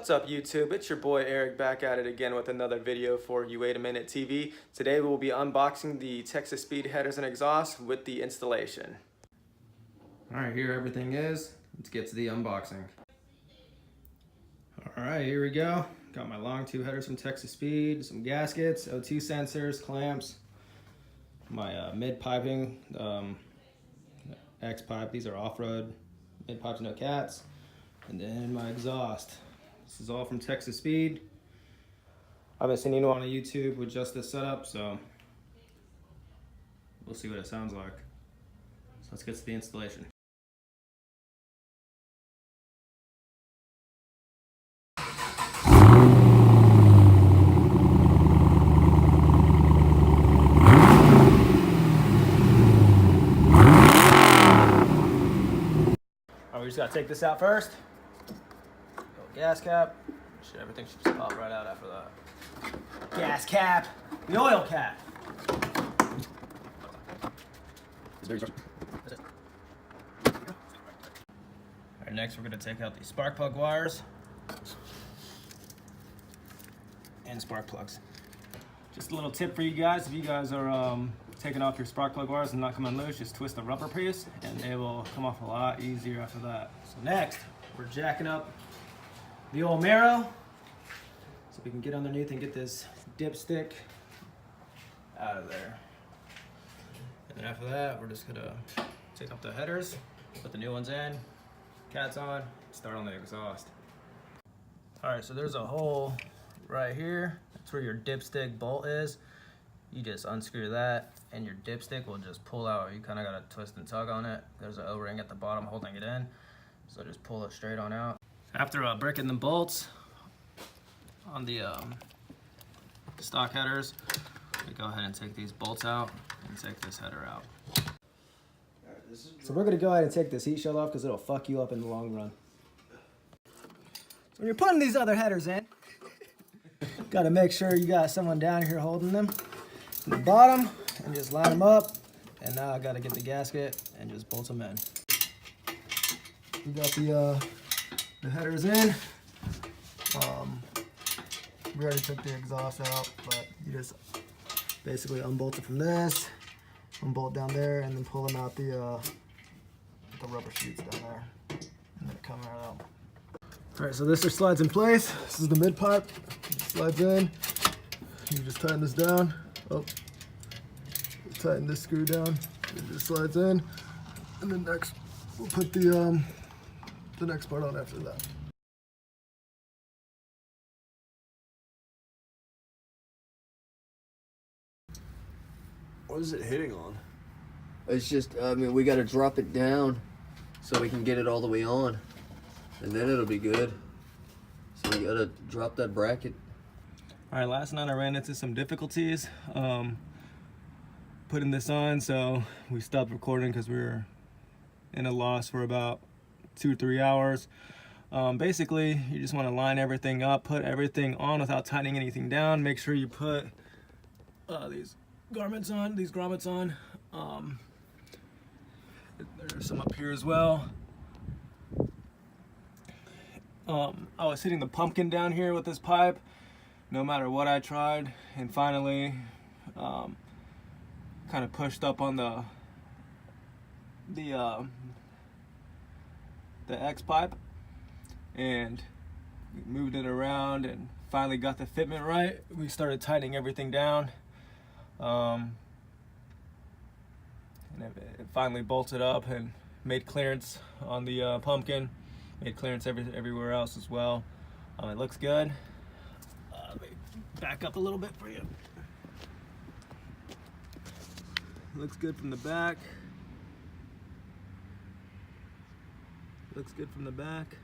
What's up YouTube? It's your boy Eric back at it again with another video for You Wait a Minute TV. Today we will be unboxing the Texas Speed headers and exhaust with the installation. Alright, here everything is. Let's get to the unboxing. Alright, here we go. Got my Longtube headers from Texas Speed, some gaskets, O2 sensors, clamps, my mid-piping, X-pipe. These are off-road mid-pipes, no cats. And then my exhaust. This is all from Texas Speed. I haven't seen anyone on YouTube with just this setup, so we'll see what it sounds like. So let's get to the installation. We just gotta take this out first. Gas cap. Everything should just pop right out after that. Gas cap. The oil cap. Alright, next we're gonna take out the spark plug wires and spark plugs. Just a little tip for you guys: if you guys are taking off your spark plug wires and not coming loose, just twist the rubber piece and they will come off a lot easier after that. So next, we're jacking up the old Camaro so we can get underneath and get this dipstick out of there. And then after that, we're just gonna take off the headers, put the new ones in, cats on, start on the exhaust. All right, so there's a hole right here. That's where your dipstick bolt is. You just unscrew that and your dipstick will just pull out. You kind of got to twist and tug on it. There's an O-ring at the bottom holding it in. So just pull it straight on out. After bricking the bolts on the stock headers, we go ahead and take these bolts out and take this header out. So we're going to go ahead and take this heat shield off because it'll fuck you up in the long run. So when you're putting these other headers in, got to make sure you got someone down here holding them in the bottom and just line them up. And now I got to get the gasket and just bolt them in. We got the headers in. We already took the exhaust out, but you just basically unbolt it from this, unbolt down there, and then pull them out the rubber sheets down there, and then it comes right out. All right, so this just slides in place. This is the mid pipe. It slides in. You just tighten this down. Oh, tighten this screw down. It just slides in, and then next we'll put the next part on after that. What is it hitting on? It's just, I mean, we got to drop it down so we can get it all the way on, and then it'll be good. So we got to drop that bracket. All right, last night I ran into some difficulties putting this on, so we stopped recording because we were in a loss for about 2 or 3 hours. Basically, you just want to line everything up, put everything on without tightening anything down. Make sure you put these grommets on. There's some up here as well. I was hitting the pumpkin down here with this pipe no matter what I tried, and finally kind of pushed up on the X pipe and moved it around and finally got the fitment right. We started tightening everything down, and it finally bolted up and made clearance on the pumpkin, made clearance everywhere else as well. It looks good. Let me back up a little bit for you. Looks good from the back. Looks good from the back.